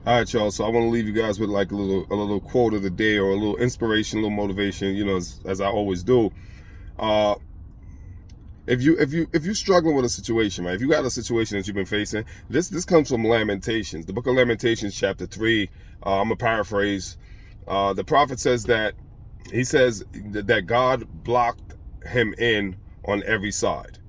All right, y'all. So I want to leave you guys with like a little quote of the day, or a little inspiration, a little motivation. As I always do. Uh, if you struggling with a situation, right? If you got a situation that you've been facing, this comes from Lamentations, the book of Lamentations, chapter 3. I'm gonna paraphrase. The prophet says that that God blocked him in on every side,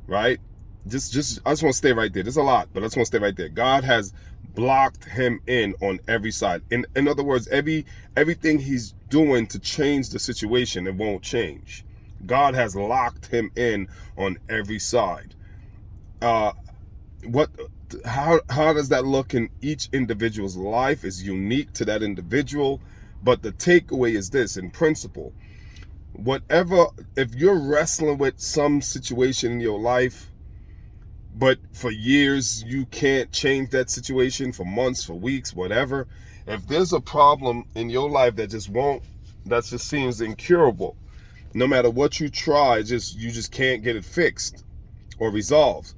right? Just I just want to stay right there. There's a lot, but I just want to stay right there. God has blocked him in on every side. In other words, everything he's doing to change the situation, it won't change. God has locked him in on every side. Uh, what? How does that look in each individual's life? Is unique to that individual, but the takeaway is this: in principle, whatever, if you're wrestling with some situation in your life, but for years you can't change that situation, for months, for weeks, whatever, if there's a problem in your life that just seems incurable, no matter what you try, you just can't get it fixed or resolved.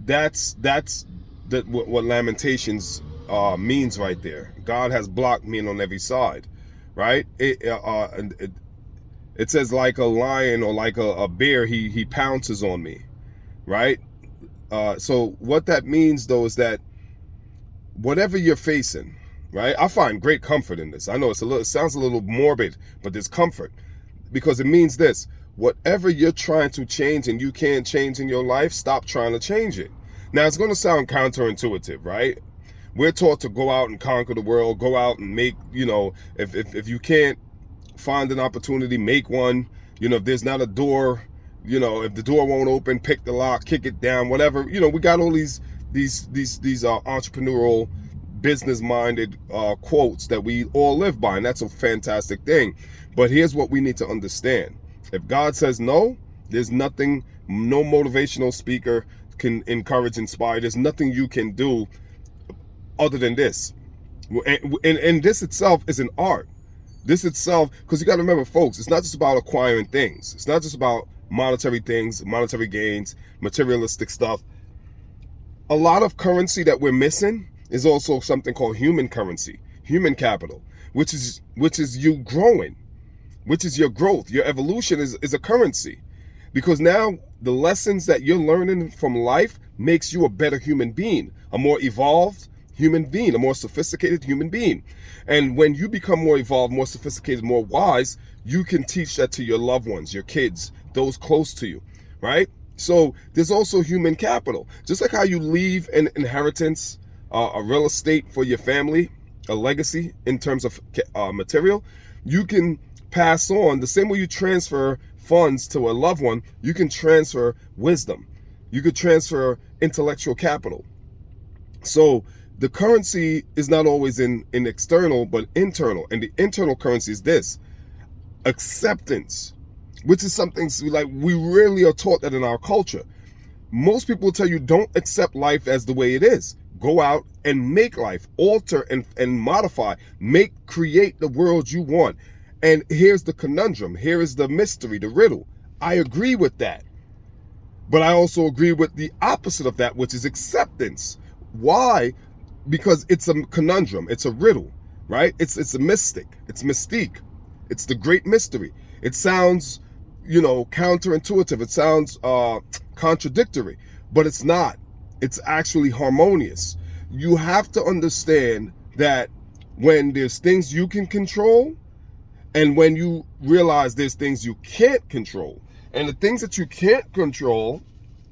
That's what Lamentations means right there. God has blocked me on every side, right? It says, like a lion or like a bear, he pounces on me, right? So what that means, though, is that whatever you're facing, right? I find great comfort in this. I know it sounds a little morbid, but there's comfort, because it means this: whatever you're trying to change and you can't change in your life, stop trying to change it. Now, it's going to sound counterintuitive, right? We're taught to go out and conquer the world, go out and make, if you can't find an opportunity, make one. If there's not a door, if the door won't open, pick the lock, kick it down, whatever. We got all these entrepreneurial, business-minded quotes that we all live by, and that's a fantastic thing. But here's what we need to understand: if God says no, there's nothing, no motivational speaker can encourage, inspire. There's nothing you can do other than this. And this itself is an art. This itself, because you got to remember, folks, it's not just about acquiring things. It's not just about monetary things, monetary gains, materialistic stuff. A lot of currency that we're missing is also something called human currency, human capital, which is you growing, which is your growth. Your evolution is a currency, because now the lessons that you're learning from life makes you a better human being, a more evolved human being, a more sophisticated human being. And when you become more evolved, more sophisticated, more wise, you can teach that to your loved ones, your kids, those close to you, right? So there's also human capital. Just like how you leave an inheritance, a real estate for your family, a legacy in terms of material, you can pass on the same way you transfer funds to a loved one. You can transfer wisdom. You could transfer intellectual capital. So the currency is not always in external, but internal. And the internal currency is this: acceptance, which is something like we rarely are taught that in our culture. Most people will tell you, don't accept life as the way it is. Go out and make life, alter and modify, create the world you want. And here's the conundrum. Here is the mystery, the riddle. I agree with that. But I also agree with the opposite of that, which is acceptance. Why? Because it's a conundrum. It's a riddle, right? It's a mystic. It's mystique. It's the great mystery. It sounds, counterintuitive. It sounds contradictory, but it's not. It's actually harmonious. You have to understand that when there's things you can control, and when you realize there's things you can't control, and the things that you can't control,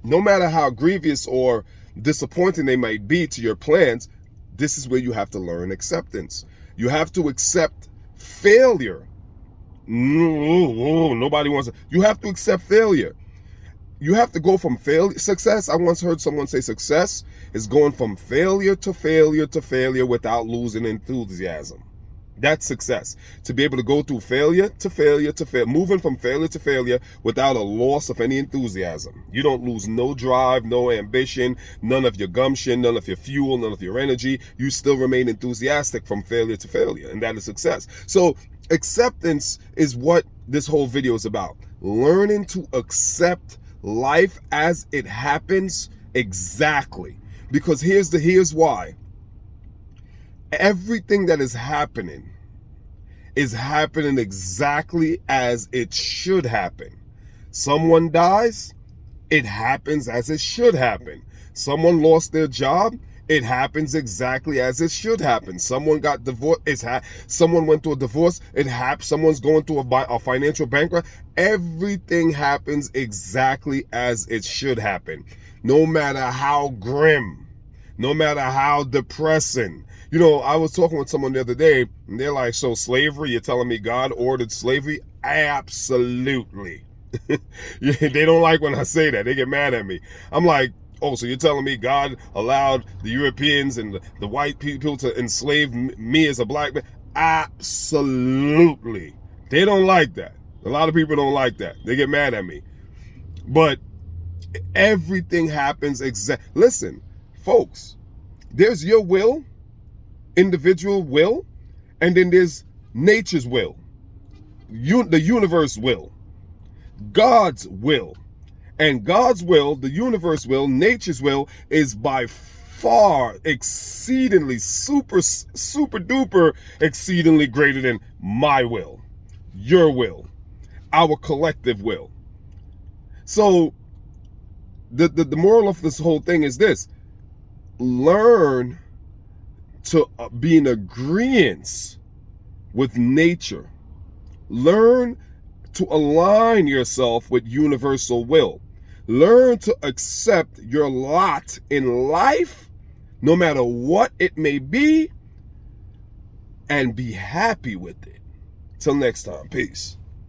no matter how grievous or disappointing they might be to your plans, this is where you have to learn acceptance. You have to accept failure. Nobody wants to. You have to accept failure. You have to go from success. I once heard someone say success is going from failure to failure to failure without losing enthusiasm. That's success. To be able to go through failure to failure to failure, moving from failure to failure without a loss of any enthusiasm. You don't lose no drive, no ambition, none of your gumption, none of your fuel, none of your energy. You still remain enthusiastic from failure to failure, and that is success. So acceptance is what this whole video is about. Learning to accept life as it happens exactly. Because here's why. Everything that is happening exactly as it should happen. Someone dies, it happens as it should happen. Someone lost their job, it happens exactly as it should happen. Someone got divorced, someone went through a divorce, it happens. Someone's going through a financial bankrupt. Everything happens exactly as it should happen. No matter how grim, no matter how depressing. You know, I was talking with someone the other day, and they're like, so slavery, you're telling me God ordered slavery? Absolutely. They don't like when I say that. They get mad at me. I'm like, oh, so you're telling me God allowed the Europeans and the white people to enslave me as a black man? Absolutely. They don't like that. A lot of people don't like that. They get mad at me. But everything happens Listen, folks, there's your will, individual will, and then there's nature's will, the universe will, God's will. And God's will, the universe will, nature's will is by far exceedingly super duper exceedingly greater than my will, your will, our collective will. So the moral of this whole thing is this: learn to be in agreement with nature. Learn to align yourself with universal will. Learn to accept your lot in life, no matter what it may be, and be happy with it. Till next time, peace.